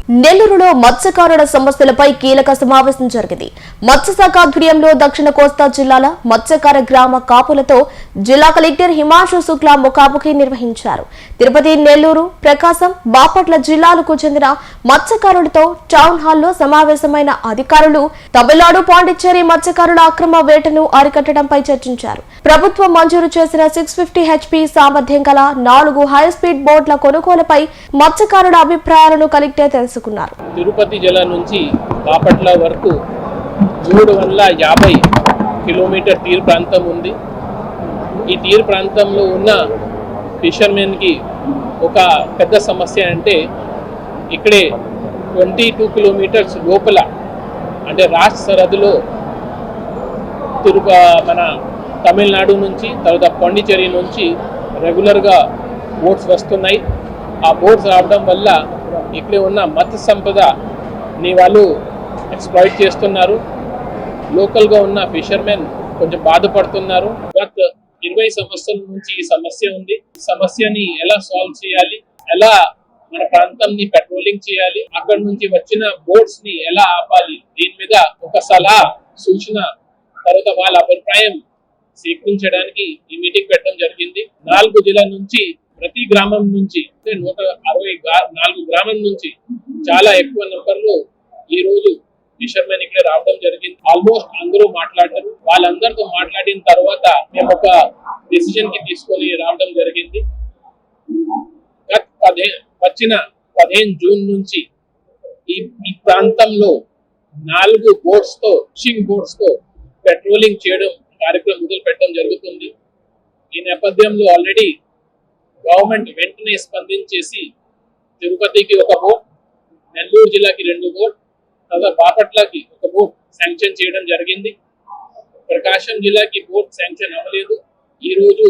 నెల్లూరులో మత్స్యకారుల సమస్యలపై కీలక సమావేశం జరిగింది. మత్స్యశాఖ ఆధ్వర్యంలో దక్షిణ కోస్తా జిల్లాల మత్స్యకార గ్రామ కాపులతో జిల్లా కలెక్టర్ హిమాంశు శుక్లా ముఖాముఖి నిర్వహించారు. తిరుపతి, నెల్లూరు, ప్రకాశం, బాపట్ల జిల్లాలకు చెందిన మత్స్యకారులతో టౌన్ హాల్లో సమావేశమైన అధికారులు తమిళనాడు, పాండిచ్చేరి మత్స్యకారుల అక్రమ వేటను అరికట్టడంపై చర్చించారు. ప్రభుత్వం మంజూరు చేసిన 650 HP సామర్థ్యం గల 4 హైస్పీడ్ బోట్ల కొనుగోలుపై మత్స్యకారుల అభిప్రాయాలను కలెక్టర్ తెలుసుకున్నారు. తిరుపతి జిల్లా నుంచి బాపట్ల వరకు 350 కిలోమీటర్ తీర ప్రాంతం ఉంది. ఈ తీర ప్రాంతంలో ఉన్న ఫిషర్మెన్కి ఒక పెద్ద సమస్య అంటే ఇక్కడే 22 కిలోమీటర్స్ లోపల అంటే రాష్ట్ర సరిహద్దులో మన తమిళనాడు నుంచి తర్వాత పాండిచ్చేరి నుంచి రెగ్యులర్గా బోట్స్ వస్తున్నాయి. ఆ బోట్స్ రావడం వల్ల ఇక్కడే ఉన్న మత్స్య సంపదని వాళ్ళు ఎక్స్ప్లాయిట్ చేస్తున్నారు. లోకల్గా ఉన్న ఫిషర్మెన్ కొంచెం బాధపడుతున్నారు. గత 20 సంవత్సరాల నుంచి ఈ సమస్య ఉంది. ఈ సమస్యని ఎలా సాల్వ్ చేయాలి, ఎలా మన ప్రాంతాన్ని పెట్రోలింగ్ చేయాలి, అక్కడ నుంచి వచ్చిన బోట్స్ ని ఎలా ఆపాలి, దీని మీద ఒక సలహా సూచన తర్వాత వాళ్ళ అభిప్రాయం సేకరించడానికి ఈ మీటింగ్ పెట్టడం జరిగింది. 4 జిల్లాల నుంచి ప్రతి గ్రామం నుంచి 164 గ్రామం నుంచి చాలా ఎక్కువ నంబర్లో ఈ రోజు ఫిషర్మెన్ ఇక్కడ రావడం జరిగింది. ఆల్మోస్ట్ అందరూ మాట్లాడారు. వాళ్ళందరితో మాట్లాడిన తర్వాత మేము ఒక డెసిజన్ కి తీసుకొని రావడం జరిగింది. వచ్చిన 15 జూన్ నుంచి ఈ ప్రాంతంలో 4 బోట్స్ తో ఫిషింగ్ బోట్స్ తో పెట్రోలింగ్ చేయడం కార్యక్రమం మొదలు పెట్టడం జరుగుతుంది. ఈ నేపథ్యంలో ఆల్రెడీ గవర్నమెంట్ వెంటనే స్పందించేసి తిరుపతికి ఒక బోట్, నెల్లూరు జిల్లాకి 2 బోట్, తర్వాత బాపట్లకి ఒక బోట్ శాంక్షన్ చేయడం జరిగింది. ప్రకాశం జిల్లాకి బోట్ శాంక్షన్ అవ్వలేదు. ఈ రోజు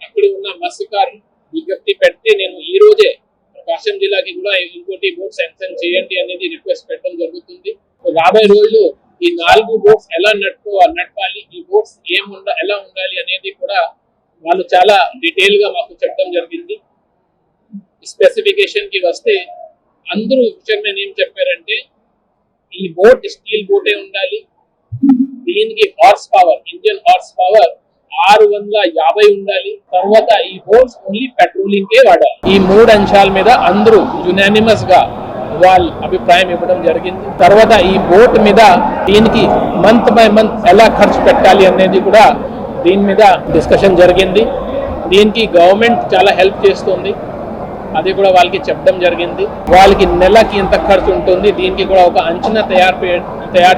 అక్కడ ఉన్న మత్స్యకారులు విజ్ఞప్తి పెడితే నేను ఈ రోజే ప్రకాశం జిల్లాకి కూడా ఇంకోటి బోట్ శాంక్షన్ చేయండి అనేది రిక్వెస్ట్ పెట్టడం జరుగుతుంది. రాబోయే రోజులు ఈ 4 బోట్స్ ఎలా నడపాలి, ఈ బోట్స్ ఎలా ఉండాలి అనేది కూడా వాళ్ళు చాలా డీటెయిల్ గా మాకు చెప్పడం జరిగింది. స్పెసిఫికేషన్ కి వస్తే అందరూ ఫిషర్మెన్ ఏం చెప్పారంటే ఈ బోట్ స్టీల్ బోటే ఉండాలి, దీనికి horse power engine horse power 650 ఉండాలి, తర్వాత ఈ బోట్స్ ఓన్లీ పెట్రోలింగ్ కే వాడాలి. ఈ 3 అంశాల మీద అందరూ యునానిమస్ గా వాళ్ళ అభిప్రాయం ఇవ్వడం జరిగింది. తర్వాత ఈ బోట్ మీద దీనికి మంత్ బై మంత్ ఎలా ఖర్చు పెట్టాలి అనేది కూడా దీని మీద డిస్కషన్ జరిగింది. దీనికి గవర్నమెంట్ చాలా హెల్ప్ చేస్తుంది, అది కూడా వాళ్ళకి చెప్పడం జరిగింది. వాళ్ళకి నెలకి ఎంత ఖర్చు ఉంటుంది దీనికి కూడా ఒక అంచనా తయారు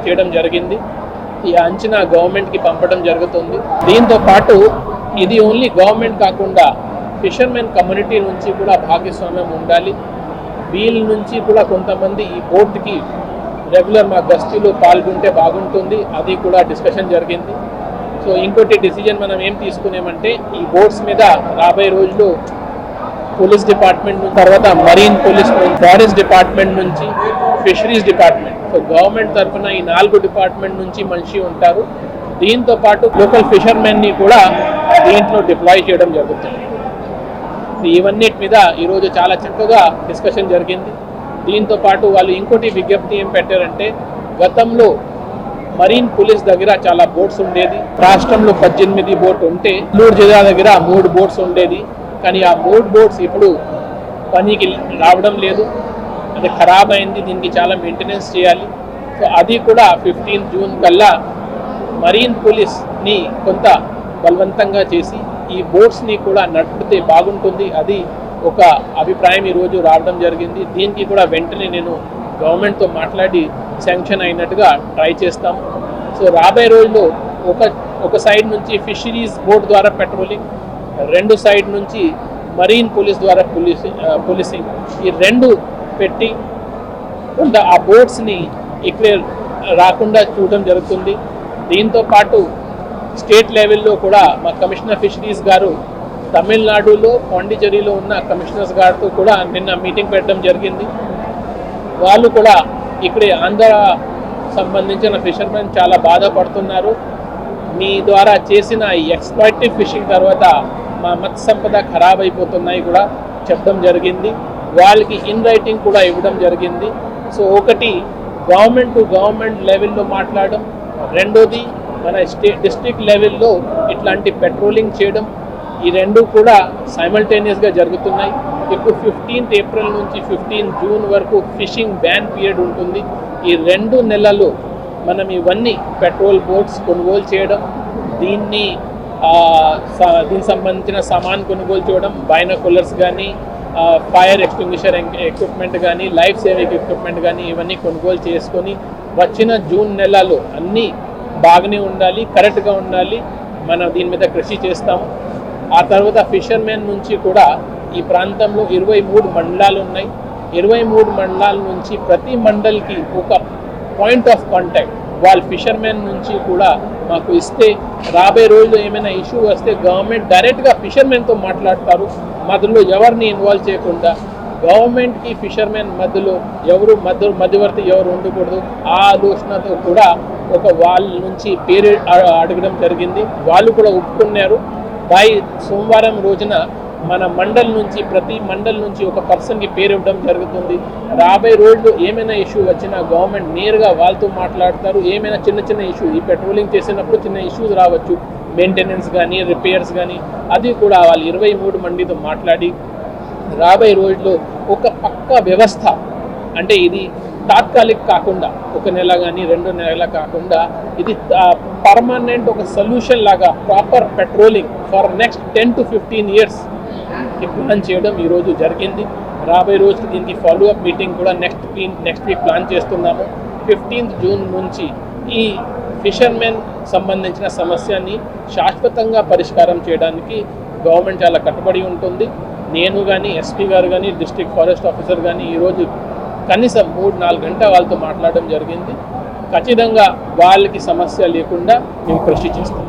చేయడం జరిగింది. ఈ అంచనా గవర్నమెంట్ కి పంపడం జరుగుతుంది. దీంతో పాటు ఇది ఓన్లీ గవర్నమెంట్ కాకుండా ఫిషర్మెన్ కమ్యూనిటీ నుంచి కూడా భాగస్వామ్యం ఉండాలి. వీళ్ళ నుంచి కూడా కొంతమంది ఈ బోట్కి రెగ్యులర్ మా గస్తీలో పాల్గొంటే బాగుంటుంది, అది కూడా డిస్కషన్ జరిగింది. సో ఇంకోటి డిసిజన్ మనం ఏం తీసుకున్నామంటే ఈ బోట్స్ మీద రాబోయే రోజులు పోలీస్ డిపార్ట్మెంట్ నుంచి, తర్వాత మరీన్ పోలీస్, ఫారెస్ట్ డిపార్ట్మెంట్ నుంచి, ఫిషరీస్ డిపార్ట్మెంట్, సో గవర్నమెంట్ తరఫున ఈ 4 డిపార్ట్మెంట్ నుంచి మనిషి ఉంటారు. దీంతో పాటు లోకల్ ఫిషర్మెన్ని కూడా దీంట్లో డిప్లాయ్ చేయడం జరుగుతుంది. ఇవన్నిటి మీద ఈరోజు చాలా చక్కగా డిస్కషన్ జరిగింది. దీంతో పాటు వాళ్ళు ఇంకోటి విజ్ఞప్తి ఏం పెట్టారంటే గతంలో మరీన్ పోలీస్ దగ్గర చాలా బోట్స్ ఉండేది. రాష్ట్రంలో 18 బోట్ ఉంటే నెల్లూరు జిల్లా దగ్గర 3 బోట్స్ ఉండేది. కానీ ఆ 3 బోట్స్ ఇప్పుడు పనికి రావడం లేదు, అది ఖరాబ్ అయింది. దీనికి చాలా మెయింటెనెన్స్ చేయాలి. సో అది కూడా 15 జూన్ కల్లా మరీన్ పోలీస్ని కొంత బలవంతంగా చేసి ఈ బోట్స్ని కూడా నడిపితే బాగుంటుంది, అది ఒక అభిప్రాయం ఈరోజు రావడం జరిగింది. దీనికి కూడా వెంటనే నేను గవర్నమెంట్తో మాట్లాడి శాంక్షన్ అయినట్టుగా ట్రై చేస్తాం. సో రాబోయే రోజుల్లో ఒక సైడ్ నుంచి ఫిషరీస్ బోట్ ద్వారా పెట్రోలింగ్, 2 సైడ్ నుంచి మరీన్ పోలీస్ ద్వారా పోలీసింగ్, ఈ 2 పెట్టి కొంత ఆ బోట్స్ని ఇక్కడే రాకుండా చూడడం జరుగుతుంది. దీంతో పాటు స్టేట్ లెవెల్లో కూడా మా కమిషనర్ ఫిషరీస్ గారు తమిళనాడులో, పాండిచ్చేరిలో ఉన్న కమిషనర్స్ గారితో కూడా నిన్న మీటింగ్ పెట్టడం జరిగింది. వాళ్ళు కూడా ఇక్కడే ఆంధ్ర సంబంధించిన ఫిషర్మెన్ చాలా బాధపడుతున్నారు. మీ ద్వారా చేసిన ఈ ఎక్స్‌ప్లాయిటివ్ ఫిషింగ్ తర్వాత మా మత్స్య సంపద ఖరాబ్ అయిపోతున్నాయి కూడా చెప్పడం జరిగింది. వాళ్ళకి ఇన్ రైటింగ్ కూడా ఇవ్వడం జరిగింది. సో ఒకటి గవర్నమెంట్ టు గవర్నమెంట్ లెవెల్లో మాట్లాడడం, రెండోది మన డిస్ట్రిక్ట్ లెవెల్లో ఇట్లాంటి పెట్రోలింగ్ చేయడం, ఈ రెండు కూడా సైమల్టేనియస్గా జరుగుతున్నాయి. ఇప్పుడు 15th ఏప్రిల్ నుంచి 15 జూన్ వరకు ఫిషింగ్ బ్యాన్ పీరియడ్ ఉంటుంది. ఈ 2 నెలలు మనం ఇవన్నీ పెట్రోల్ బోట్స్ కొనుగోలు చేయడం, దీనికి సంబంధించిన సామాన్ కొనుగోలు చేయడం, బైనాకులర్స్ కానీ, ఫైర్ ఎక్స్టింగ్విషర్ ఎక్విప్మెంట్ కానీ, లైఫ్ సేవింగ్ ఎక్విప్మెంట్ కానీ ఇవన్నీ కొనుగోలు చేసుకొని వచ్చిన జూన్ నెలలో అన్నీ బాగానే ఉండాలి, కరెక్ట్గా ఉండాలి. మనం దీని మీద కృషి చేస్తాము. ఆ తర్వాత ఫిషర్మెన్ నుంచి కూడా ఈ ప్రాంతంలో 23 మండలాలు ఉన్నాయి. 23 మండలాల నుంచి ప్రతి మండల్కి ఒక పాయింట్ ఆఫ్ కాంటాక్ట్ వాళ్ళ ఫిషర్మెన్ నుంచి కూడా మాకు ఇస్తే రాబోయే రోజుల్లో ఏమైనా ఇష్యూ వస్తే గవర్నమెంట్ డైరెక్ట్గా ఫిషర్మెన్తో మాట్లాడతారు. మధ్యలో ఎవరిని ఇన్వాల్వ్ చేయకుండా గవర్నమెంట్కి ఫిషర్మెన్ మధ్యలో మధ్యవర్తి ఎవరు ఉండకూడదు. ఆ ఆలోచనతో కూడా ఒక వాళ్ళ నుంచి పేరు అడగడం జరిగింది. వాళ్ళు కూడా ఒప్పుకున్నారు. బై సోమవారం రోజున మన మండల్ నుంచి ప్రతి మండల్ నుంచి ఒక పర్సన్కి పేరు ఇవ్వడం జరుగుతుంది. రాబోయే రోజుల్లో ఏమైనా ఇష్యూ వచ్చినా గవర్నమెంట్ నేరుగా వాళ్ళతో మాట్లాడతారు. ఏమైనా చిన్న ఇష్యూ, ఈ పెట్రోలింగ్ చేసినప్పుడు చిన్న ఇష్యూస్ రావచ్చు, మెయింటెనెన్స్ కానీ, రిపేర్స్ కానీ, అది కూడా వాళ్ళు 23 మందితో మాట్లాడి రాబోయే రోజుల్లో ఒక పక్కా వ్యవస్థ, అంటే ఇది తాత్కాలిక కాకుండా 1 నెల కానీ 2 నెలల కాకుండా ఇది పర్మనెంట్ ఒక సొల్యూషన్ లాగా proper patrolling for next 10 to 15 years plan చేయడం ఈరోజు జరిగింది. రాబోయే రోజు దీనికి ఫాలోఅప్ మీటింగ్ కూడా నెక్స్ట్ వీక్ ప్లాన్ చేస్తున్నాము. 15th జూన్ నుంచి ఈ ఫిషర్మెన్ సంబంధించిన సమస్యని శాశ్వతంగా పరిష్కారం చేయడానికి గవర్నమెంట్ చాలా కట్టుబడి ఉంటుంది. నేను కానీ, ఎస్పీ గారు కానీ, డిస్ట్రిక్ట్ ఫారెస్ట్ ఆఫీసర్ కానీ ఈరోజు కనీసం 3-4 గంటల వాళ్ళతో మాట్లాడడం జరిగింది. ఖచ్చితంగా వాళ్ళకి సమస్య లేకుండా మేము కృషి చేస్తాం.